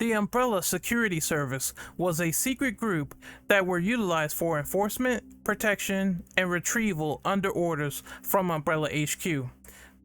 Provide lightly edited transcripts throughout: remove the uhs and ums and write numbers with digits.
The Umbrella Security Service was a secret group that were utilized for enforcement, protection, and retrieval under orders from Umbrella HQ.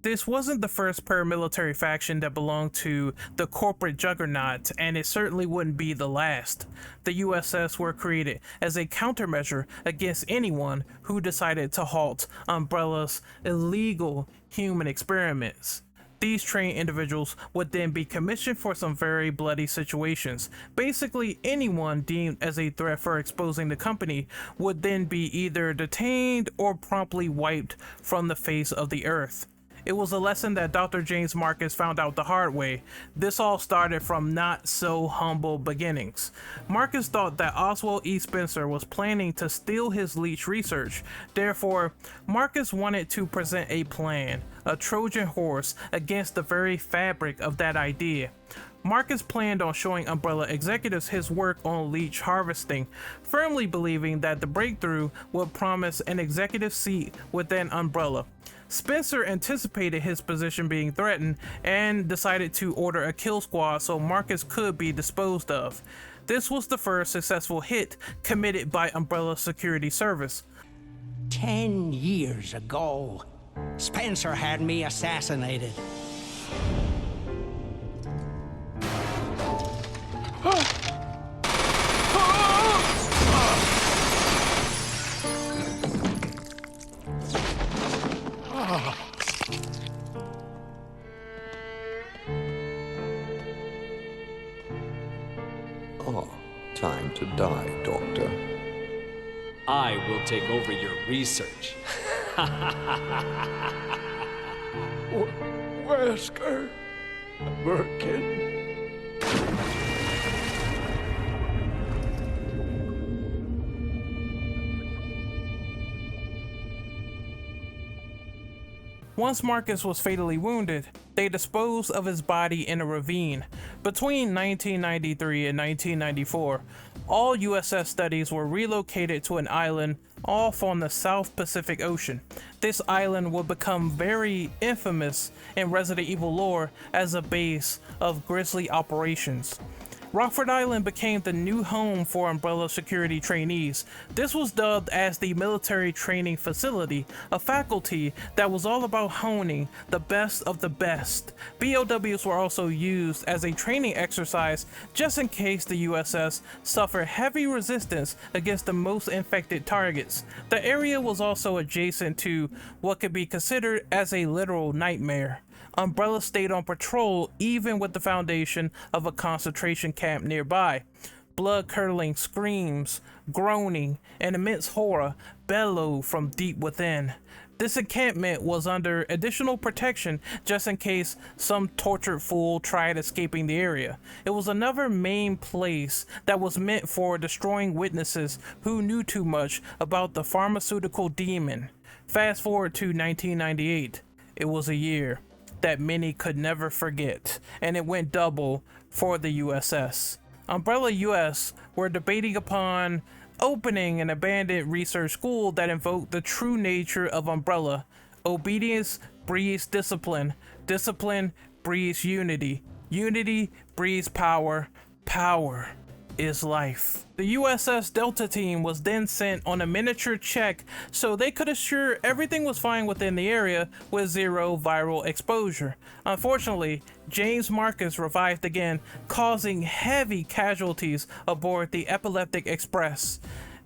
This wasn't the first paramilitary faction that belonged to the corporate juggernaut, and it certainly wouldn't be the last. The USS were created as a countermeasure against anyone who decided to halt Umbrella's illegal human experiments. These trained individuals would then be commissioned for some very bloody situations. Basically, anyone deemed as a threat for exposing the company would then be either detained or promptly wiped from the face of the earth. It was a lesson that Dr. James Marcus found out the hard way. This all started from not so humble beginnings. Marcus thought that Oswald E. Spencer was planning to steal his leech research. Therefore, Marcus wanted to present a plan, a Trojan horse, against the very fabric of that idea. Marcus planned on showing Umbrella executives his work on leech harvesting, firmly believing that the breakthrough would promise an executive seat within Umbrella. Spencer anticipated his position being threatened and decided to order a kill squad so Marcus could be disposed of. This was the first successful hit committed by Umbrella Security Service. 10 years ago, Spencer had me assassinated. Time to die, Doctor. I will take over your research. Wesker, Birkin. Once Marcus was fatally wounded, they disposed of his body in a ravine. Between 1993 and 1994, all USS studies were relocated to an island off on the South Pacific Ocean. This island would become very infamous in Resident Evil lore as a base of grisly operations. Rockford Island became the new home for Umbrella security trainees. This was dubbed as the Military Training Facility, a faculty that was all about honing the best of the best. BOWs were also used as a training exercise just in case the USS suffered heavy resistance against the most infected targets. The area was also adjacent to what could be considered as a literal nightmare. Umbrella stayed on patrol even with the foundation of a concentration camp nearby. Blood-curdling screams, groaning, and immense horror bellowed from deep within. This encampment was under additional protection just in case some tortured fool tried escaping the area. It was another main place that was meant for destroying witnesses who knew too much about the pharmaceutical demon. Fast forward to 1998. It was a year that many could never forget, and it went double for the USS. Umbrella US were debating upon opening an abandoned research school that invoked the true nature of Umbrella. Obedience breeds discipline, discipline breeds unity, unity breeds power, power is life. The USS Delta team was then sent on a miniature check so they could assure everything was fine within the area with zero viral exposure. Unfortunately, James Marcus revived again, causing heavy casualties aboard the Epileptic Express.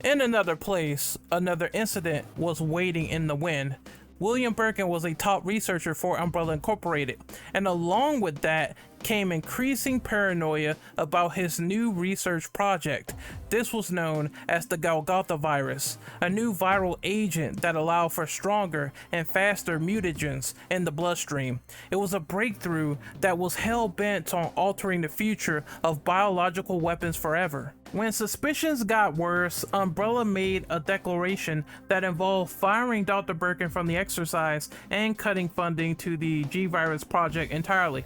In another place, another incident was waiting in the wind. William Birkin was a top researcher for Umbrella Incorporated, and along with that came increasing paranoia about his new research project. This was known as the Golgotha virus, a new viral agent that allowed for stronger and faster mutagens in the bloodstream. It was a breakthrough that was hell-bent on altering the future of biological weapons forever. When suspicions got worse, Umbrella made a declaration that involved firing Dr. Birkin from the exercise and cutting funding to the G-Virus project entirely.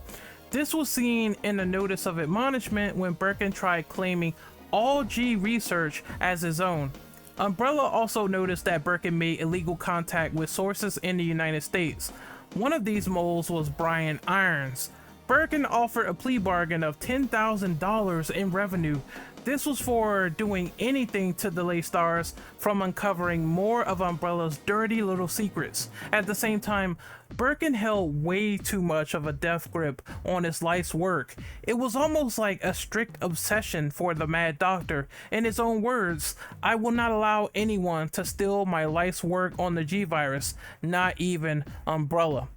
This was seen in a notice of admonishment when Birkin tried claiming all G research as his own. Umbrella also noticed that Birkin made illegal contact with sources in the United States. One of these moles was Brian Irons. Birkin offered a plea bargain of $10,000 in revenue. This was for doing anything to delay Stars from uncovering more of Umbrella's dirty little secrets. At the same time, Birkin held way too much of a death grip on his life's work. It was almost like a strict obsession for the Mad Doctor. In his own words, "I will not allow anyone to steal my life's work on the G-Virus, not even Umbrella."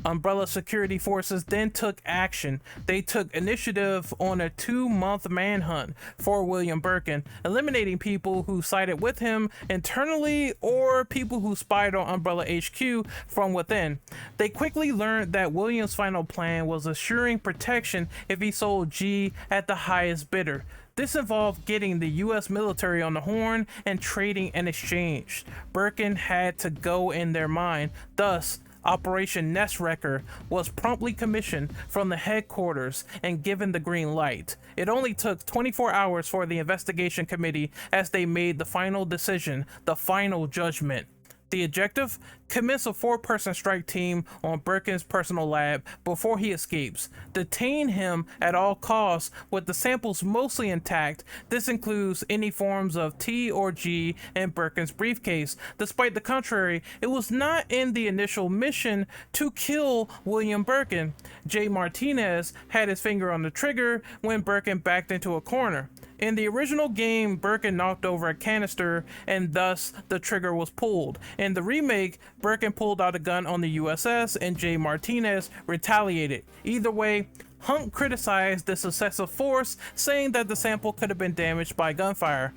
Umbrella security forces then took action. They took initiative on a 2-month manhunt for William Birkin, eliminating people who sided with him internally or people who spied on Umbrella HQ from within. They quickly learned that William's final plan was assuring protection if he sold G at the highest bidder. This involved getting the US military on the horn and trading an exchange. Birkin had to go in their mind. Thus, Operation Nestwrecker was promptly commissioned from the headquarters and given the green light. It only took 24 hours for the investigation committee as they made the final decision, the final judgment. The objective? Commence a 4-person strike team on Birkin's personal lab before he escapes. Detain him at all costs with the samples mostly intact. This includes any forms of T or G in Birkin's briefcase. Despite the contrary, it was not in the initial mission to kill William Birkin. Jay Martinez had his finger on the trigger when Birkin backed into a corner. In the original game, Birkin knocked over a canister and thus the trigger was pulled. In the remake, Birkin pulled out a gun on the USS and Jay Martinez retaliated. Either way, HUNK criticized this excessive force, saying that the sample could have been damaged by gunfire.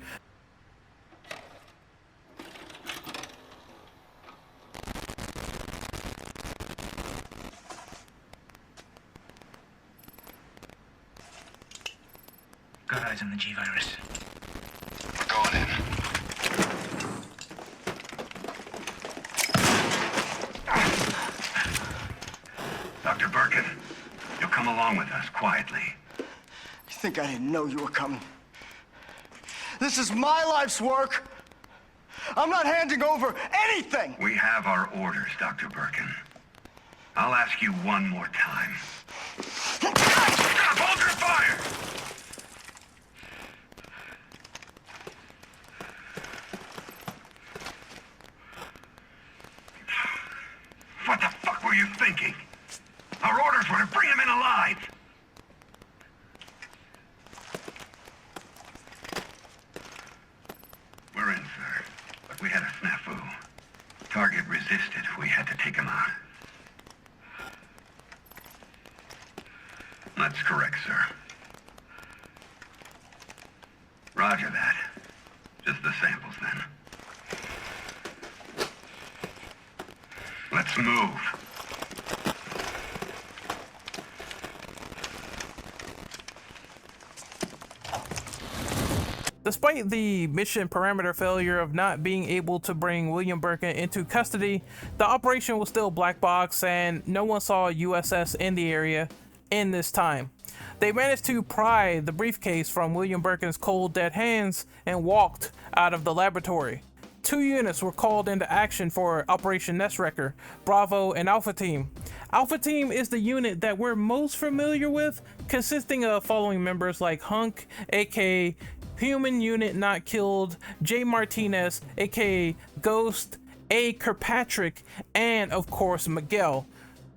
Got eyes on the G-Virus. We're going in. Dr. Birkin, you'll come along with us quietly. You think I didn't know you were coming? This is my life's work. I'm not handing over anything. We have our orders, Dr. Birkin. I'll ask you one more time. Stop! Hold your fire! What the fuck were you thinking? Our orders were to bring him in alive. We're in, sir. But we had a snafu. Target resisted. We had to take him out. That's correct, sir. Roger that. Just the samples, then. Let's move. Despite the mission parameter failure of not being able to bring William Birkin into custody, the operation was still black box and no one saw USS in the area in this time. They managed to pry the briefcase from William Birkin's cold dead hands and walked out of the laboratory. 2 units were called into action for Operation Nestwrecker, Bravo and Alpha Team. Alpha Team is the unit that we're most familiar with, consisting of following members like HUNK, aka Human Unit Not Killed, Jay Martinez, aka Ghost, A. Kirkpatrick, and of course Miguel.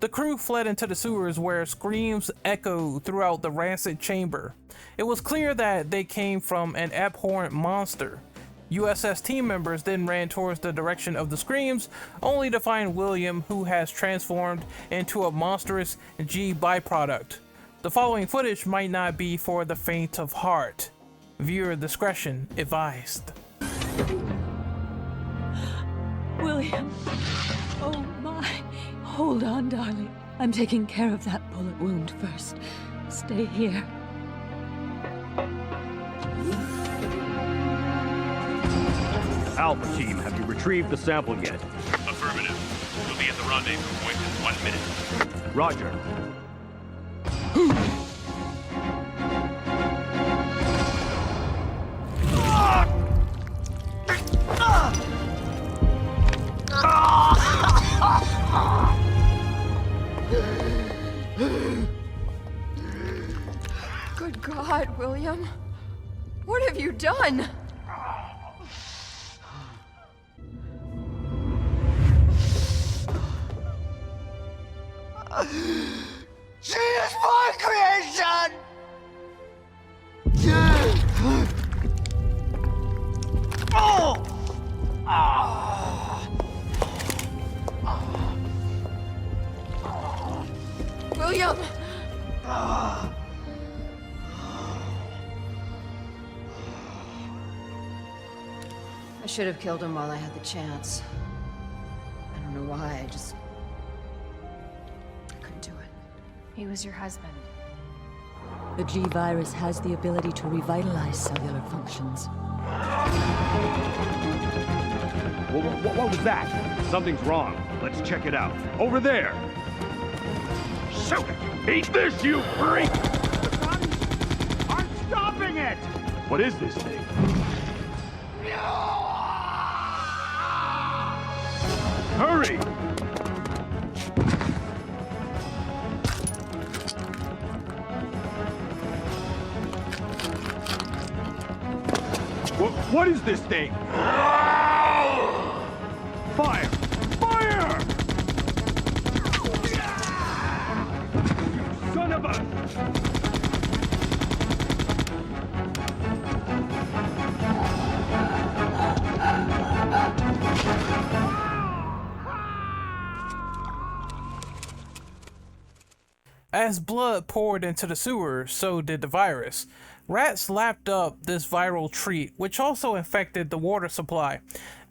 The crew fled into the sewers where screams echoed throughout the rancid chamber. It was clear that they came from an abhorrent monster. USS team members then ran towards the direction of the screams, only to find William, who has transformed into a monstrous G byproduct. The following footage might not be for the faint of heart. Viewer discretion advised. William. Oh my. Hold on, darling. I'm taking care of that bullet wound first. Stay here. Alpha Team, have you retrieved the sample yet? Affirmative. We'll be at the rendezvous point in 1 minute. Roger. God, William. What have you done? She is my creation! Oh! William! I should have killed him while I had the chance. I don't know why, I couldn't do it. He was your husband. The G-Virus has the ability to revitalize cellular functions. What was that? Something's wrong. Let's check it out. Over there! Shoot it! Eat this, you freak! The guns aren't stopping it! What is this thing? Hurry! What is this thing? Fire! Fire! You son of a... As blood poured into the sewer, so did the virus. Rats lapped up this viral treat, which also infected the water supply.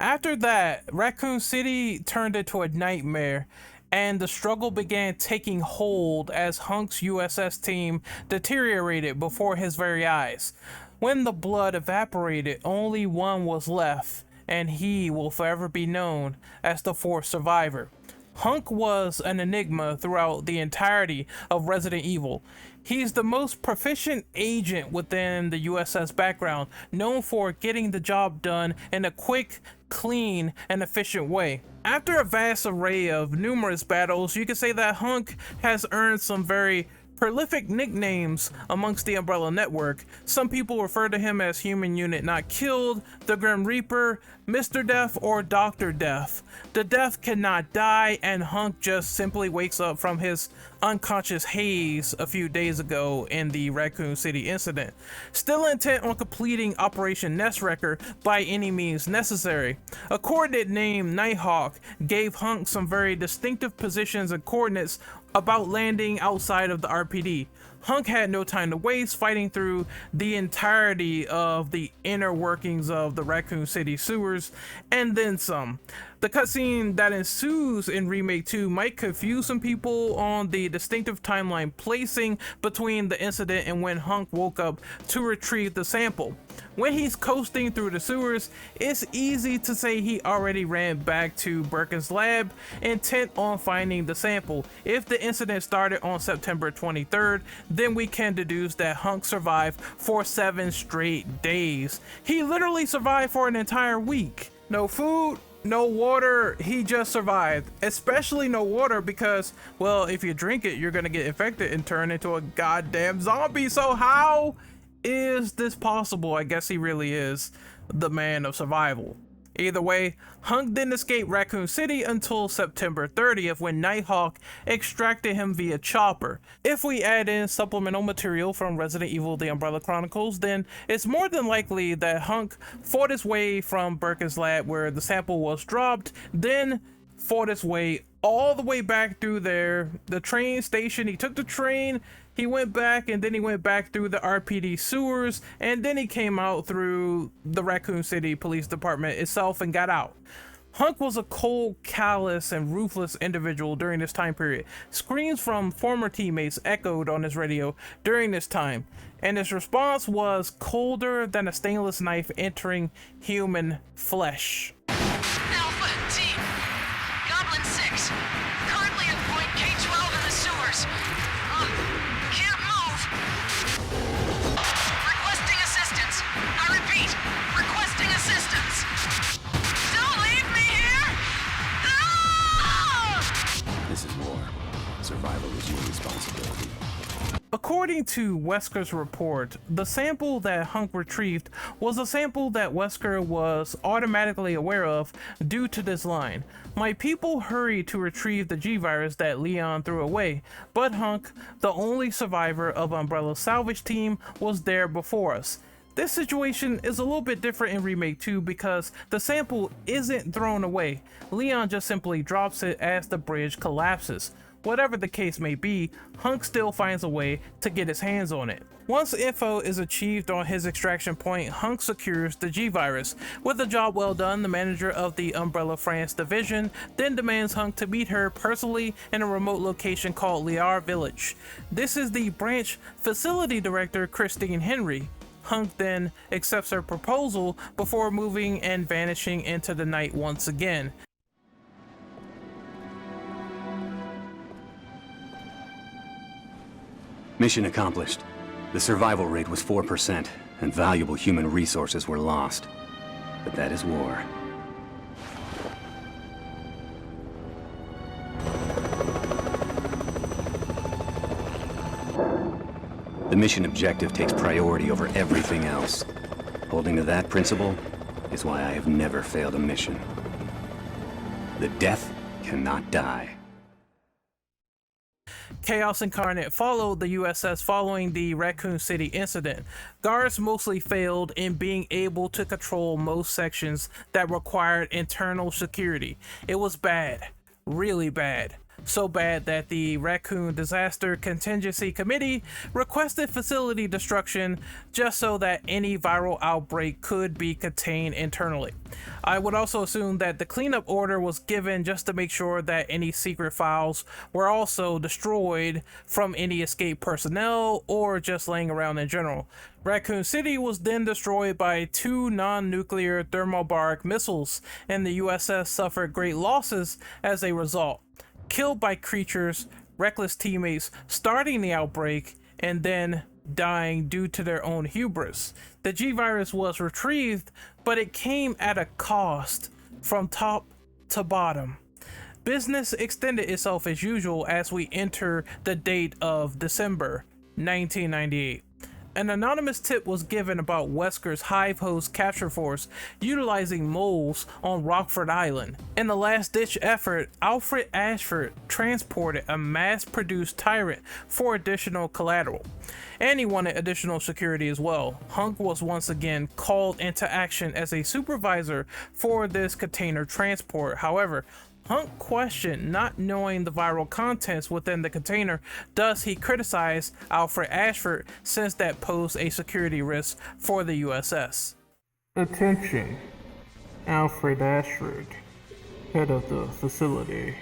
After that, Raccoon City turned into a nightmare, and the struggle began taking hold as HUNK's USS team deteriorated before his very eyes. When the blood evaporated, only one was left, and he will forever be known as the fourth survivor. HUNK was an enigma throughout the entirety of Resident Evil. He's the most proficient agent within the USS background, known for getting the job done in a quick, clean, and efficient way. After a vast array of numerous battles, you can say that HUNK has earned some very prolific nicknames amongst the Umbrella Network. Some people refer to him as Human Unit Not Killed, the Grim Reaper, Mr. Death, or Dr. Death. The Death cannot die, and HUNK just simply wakes up from his unconscious haze a few days ago in the Raccoon City incident, still intent on completing Operation Nestwrecker by any means necessary. A coordinate named Nighthawk gave HUNK some very distinctive positions and coordinates about landing outside of the RPD. HUNK had no time to waste fighting through the entirety of the inner workings of the Raccoon City sewers, and then some. The cutscene that ensues in Remake 2 might confuse some people on the distinctive timeline placing between the incident and when HUNK woke up to retrieve the sample. When he's coasting through the sewers, it's easy to say he already ran back to Birkin's lab, intent on finding the sample. If the incident started on September 23rd, then we can deduce that HUNK survived for 7 straight days. He literally survived for an entire week. No food, no water, he just survived. Especially no water because, well, if you drink it, you're gonna get infected and turn into a goddamn zombie. So how is this possible? I guess he really is the man of survival. Either way, HUNK didn't escape Raccoon City until September 30th when Nighthawk extracted him via chopper. If we add in supplemental material from Resident Evil The Umbrella Chronicles, then it's more than likely that HUNK fought his way from Birkin's lab where the sample was dropped, then fought his way all the way back through there, the train station. He took the train, he went back, and then he went back through the RPD sewers, and then he came out through the Raccoon City Police Department itself and got out. HUNK was a cold, callous, and ruthless individual during this time period. Screams from former teammates echoed on his radio during this time, and his response was colder than a stainless knife entering human flesh. Alpha Team, Goblin 6, currently at point K-12 in the sewers. Can't move. Requesting assistance. I repeat, requesting assistance. Don't leave me here! Ah! This is war. Survival is your responsibility. According to Wesker's report, the sample that HUNK retrieved was a sample that Wesker was automatically aware of due to this line. My people hurried to retrieve the G-Virus that Leon threw away, but HUNK, the only survivor of Umbrella's salvage team, was there before us. This situation is a little bit different in Remake 2 because the sample isn't thrown away. Leon just simply drops it as the bridge collapses. Whatever the case may be, HUNK still finds a way to get his hands on it. Once info is achieved on his extraction point, HUNK secures the G-Virus. With a job well done, the manager of the Umbrella France division then demands HUNK to meet her personally in a remote location called Liar Village. This is the branch facility director, Christine Henry. HUNK then accepts her proposal before moving and vanishing into the night once again. Mission accomplished. The survival rate was 4%, and valuable human resources were lost. But that is war. The mission objective takes priority over everything else. Holding to that principle is why I have never failed a mission. The death cannot die. Chaos Incarnate followed the USS following the Raccoon City incident. Guards mostly failed in being able to control most sections that required internal security. It was bad, really bad. So bad that the Raccoon Disaster Contingency Committee requested facility destruction just so that any viral outbreak could be contained internally. I would also assume that the cleanup order was given just to make sure that any secret files were also destroyed from any escaped personnel or just laying around in general. Raccoon City was then destroyed by 2 non-nuclear thermobaric missiles, and the USS suffered great losses as a result. Killed by creatures, reckless teammates starting the outbreak, and then dying due to their own hubris. The G-Virus was retrieved, but it came at a cost from top to bottom. Business extended itself as usual as we enter the date of December 1998. An anonymous tip was given about Wesker's Hive Host capture force utilizing moles on Rockford Island. In the last-ditch effort, Alfred Ashford transported a mass-produced tyrant for additional collateral, and he wanted additional security as well. HUNK was once again called into action as a supervisor for this container transport. However, HUNK questioned not knowing the viral contents within the container, thus he criticized Alfred Ashford since that posed a security risk for the USS. Attention, Alfred Ashford, head of the facility.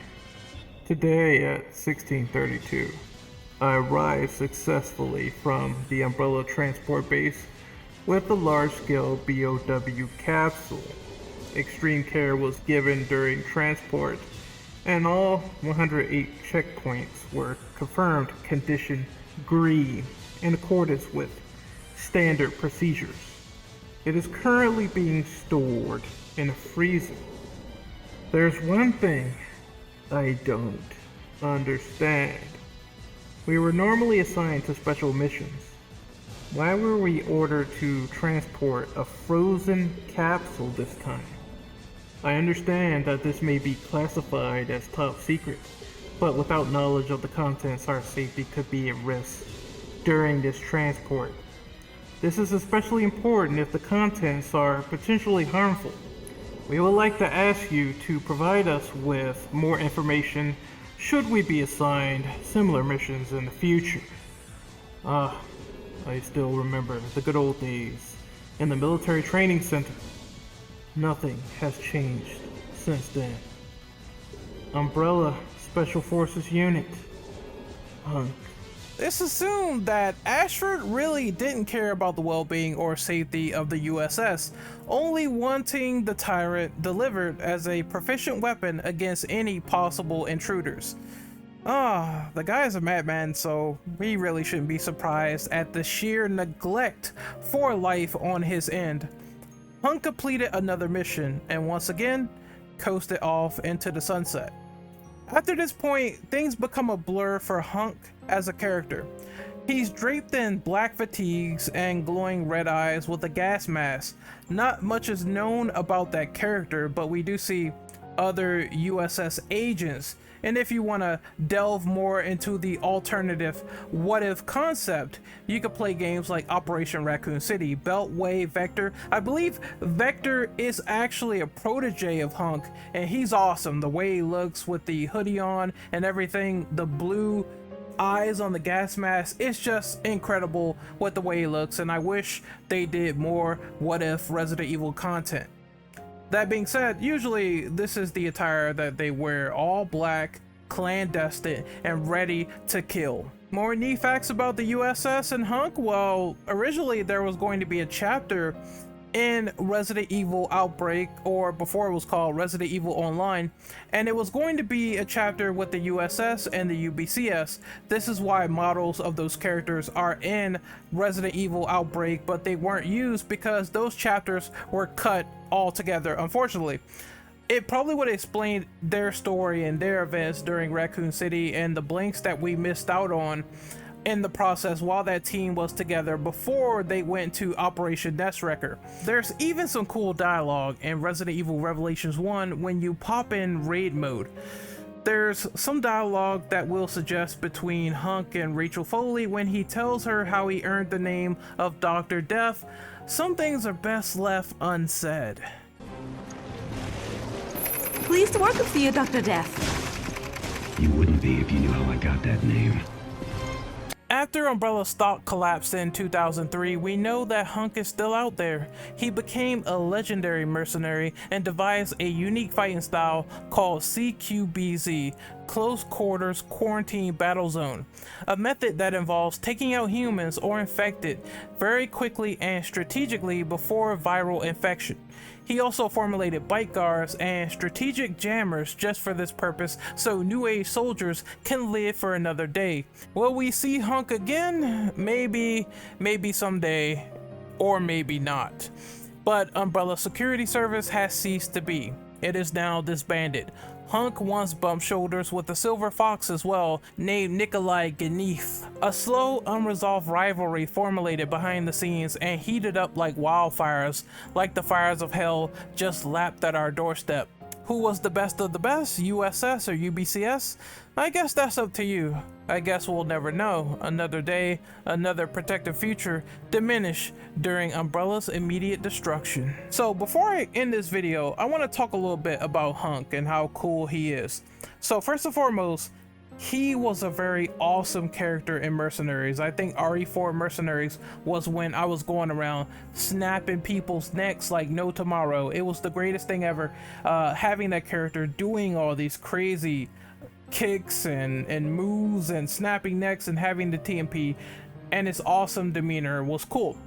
Today at 1632, I arrived successfully from the Umbrella transport base with a large-scale BOW capsule. Extreme care was given during transport, and all 108 checkpoints were confirmed condition green in accordance with standard procedures. It is currently being stored in a freezer. There's one thing I don't understand. We were normally assigned to special missions. Why were we ordered to transport a frozen capsule this time? I understand that this may be classified as top secret, but without knowledge of the contents, our safety could be at risk during this transport. This is especially important if the contents are potentially harmful. We would like to ask you to provide us with more information should we be assigned similar missions in the future. I still remember the good old days in the military training center. Nothing has changed since then. Umbrella Special Forces Unit, HUNK. It's assumed that Ashford really didn't care about the well-being or safety of the USS, only wanting the Tyrant delivered as a proficient weapon against any possible intruders. The guy's a madman, so we really shouldn't be surprised at the sheer neglect for life on his end. HUNK completed another mission and once again coasted off into the sunset. After this point, things become a blur for HUNK as a character. He's draped in black fatigues and glowing red eyes with a gas mask. Not much is known about that character, but we do see other USS agents. And if you want to delve more into the alternative what if concept, you could play games like Operation Raccoon City, Beltway, Vector. I believe Vector is actually a protege of HUNK, and he's awesome. The way he looks with the hoodie on and everything, the blue eyes on the gas mask, it's just incredible with the way he looks, and I wish they did more what if Resident Evil content. That being said, usually this is the attire that they wear, all black, clandestine, and ready to kill. More neat facts about the USS and HUNK. Well, originally there was going to be a chapter in Resident Evil Outbreak, or before it was called Resident Evil Online, and it was going to be a chapter with the USS and the UBCS. This is why models of those characters are in Resident Evil Outbreak, but they weren't used because those chapters were cut altogether, unfortunately. It probably would explain their story and their events during Raccoon City and the blanks that we missed out on in the process while that team was together before they went to Operation Nestwrecker. There's even some cool dialogue in Resident Evil Revelations 1 when you pop in raid mode. There's some dialogue that will suggest between HUNK and Rachel Foley when he tells her how he earned the name of Dr. Death. Some things are best left unsaid. Pleased to work with you, Dr. Death. You wouldn't be if you knew how I got that name. After Umbrella's stock collapsed in 2003, we know that HUNK is still out there. He became a legendary mercenary and devised a unique fighting style called CQBZ, Close Quarters Quarantine Battle Zone, a method that involves taking out humans or infected very quickly and strategically before viral infection. He also formulated bite guards and strategic jammers just for this purpose, so New Age soldiers can live for another day. Will we see HUNK again? Maybe someday, or maybe not. But Umbrella Security Service has ceased to be. It is now disbanded. HUNK once bumped shoulders with a silver fox as well, named Nikolai Ganef. A slow, unresolved rivalry formulated behind the scenes and heated up like wildfires, like the fires of hell just lapped at our doorstep. Who was the best of the best, USS or UBCS? I guess that's up to you. I guess we'll never know. Another day, another protective future diminish during Umbrella's immediate destruction. So before I end this video, I want to talk a little bit about HUNK and how cool he is. So first and foremost, he was a very awesome character in Mercenaries. I think RE4 Mercenaries was when I was going around snapping people's necks like no tomorrow. It was the greatest thing ever, having that character doing all these crazy kicks and moves and snapping necks and having the TMP, and his awesome demeanor was cool.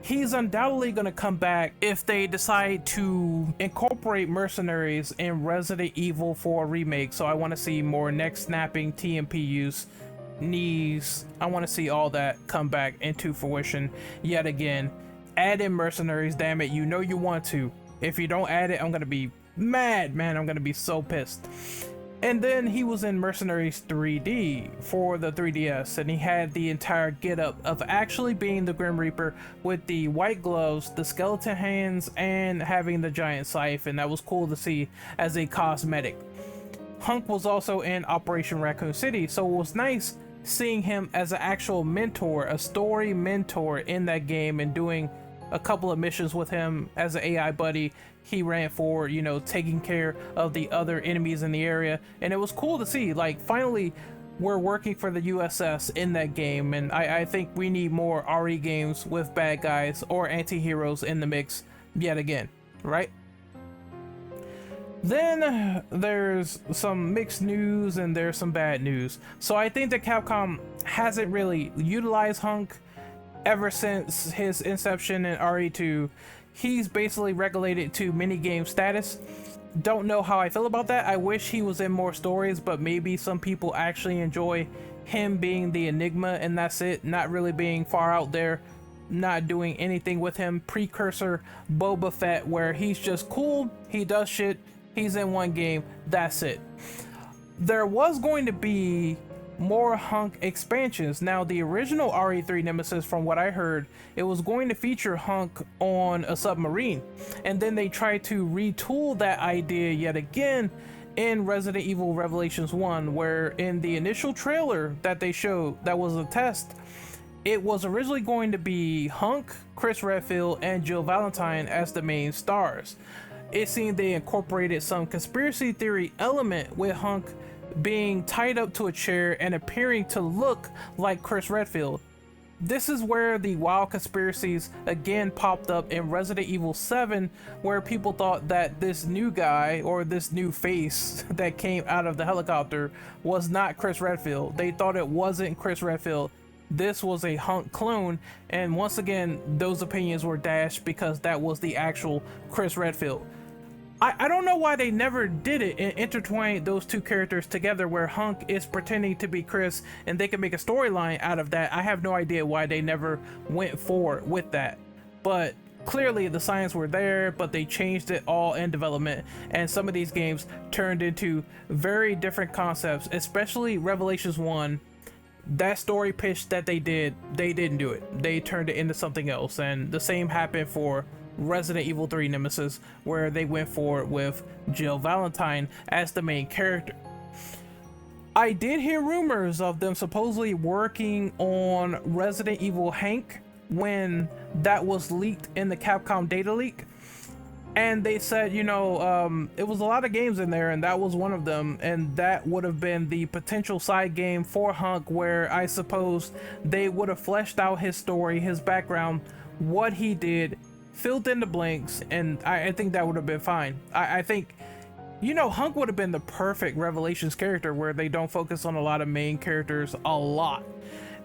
He's undoubtedly going to come back if they decide to incorporate Mercenaries in Resident Evil 4 Remake. So I want to see more neck snapping, TMP use, knees. I want to see all that come back into fruition yet again. Add in Mercenaries, damn it. You know you want to. If you don't add it, I'm going to be mad, man. I'm going to be so pissed. And then he was in Mercenaries 3D for the 3DS, and he had the entire getup of actually being the Grim Reaper with the white gloves, the skeleton hands, and having the giant scythe, and that was cool to see as a cosmetic. HUNK was also in Operation Raccoon City, so it was nice seeing him as an actual mentor, a story mentor in that game, and doing a couple of missions with him as an AI buddy. He ran forward, you know, taking care of the other enemies in the area, and it was cool to see, like, finally we're working for the USS in that game. And I think we need more RE games with bad guys or anti-heroes in the mix yet again, right? Then there's some mixed news and there's some bad news. So I think that Capcom hasn't really utilized HUNK ever since his inception in RE2. He's basically regulated to minigame status. Don't know how I feel about that. I wish he was in more stories, but maybe some people actually enjoy him being the enigma and that's it, not really being far out there, not doing anything with him. Precursor Boba Fett, where he's just cool, he does shit, he's in one game, that's it. There was going to be more HUNK expansions. Now, the original RE3 Nemesis, from what I heard, it was going to feature HUNK on a submarine, and then they tried to retool that idea yet again in Resident Evil Revelations 1, where in the initial trailer that they showed, that was a test, it was originally going to be HUNK, Chris Redfield, and Jill Valentine as the main stars. It seemed they incorporated some conspiracy theory element with HUNK being tied up to a chair and appearing to look like Chris Redfield. This is where the wild conspiracies again popped up in Resident Evil 7, where people thought that this new guy, or this new face that came out of the helicopter, was not Chris Redfield. They thought it wasn't Chris Redfield. This was a HUNK clone, and once again, those opinions were dashed because that was the actual Chris Redfield. I don't know why they never did it and intertwined those two characters together, where HUNK is pretending to be Chris and they can make a storyline out of that. I have no idea why they never went forward with that, but clearly the signs were there, but they changed it all in development, and some of these games turned into very different concepts, especially Revelations 1. That story pitch that they didn't do it. They turned it into something else, and the same happened for Resident Evil 3 Nemesis, where they went forward with Jill Valentine as the main character. I did hear rumors of them supposedly working on Resident Evil HUNK when that was leaked in the Capcom data leak, and they said, you know, it was a lot of games in there, and that was one of them, and that would have been the potential side game for HUNK, where I suppose they would have fleshed out his story, his background, what he did, filled in the blanks, and I think that would have been fine. I think, you know, HUNK would have been the perfect Revelations character, where they don't focus on a lot of main characters a lot,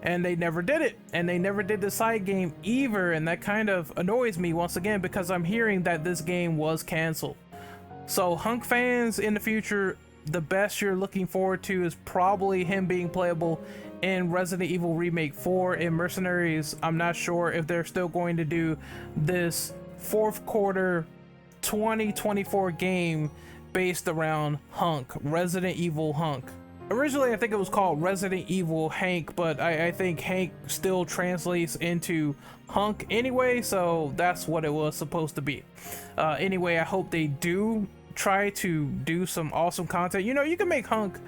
and they never did it, and they never did the side game either, and that kind of annoys me once again, because I'm hearing that this game was canceled. So HUNK fans in the future, the best you're looking forward to is probably him being playable in Resident Evil Remake 4 in Mercenaries. I'm not sure if they're still going to do this fourth quarter 2024 game based around HUNK, Resident Evil HUNK. Originally, I think it was called Resident Evil HUNK, but I think HUNK still translates into HUNK anyway, so that's what it was supposed to be. Anyway, I hope they do try to do some awesome content. You know, you can make HUNK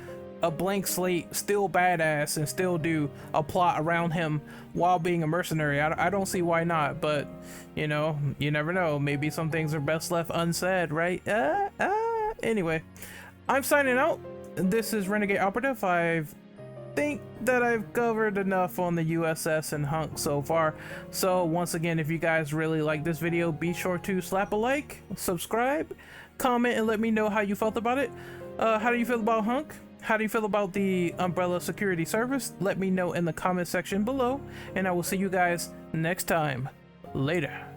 a blank slate, still badass, and still do a plot around him while being a mercenary. I don't see why not, but you know, you never know. Maybe some things are best left unsaid, right? Anyway, I'm signing out. This is Renegade Operative. I think that I've covered enough on the USS and HUNK so far. So once again, if you guys really like this video, be sure to slap a like, subscribe, comment, and let me know how you felt about it. How do you feel about HUNK? How do you feel about the Umbrella Security Service? Let me know in the comment section below, and I will see you guys next time. Later.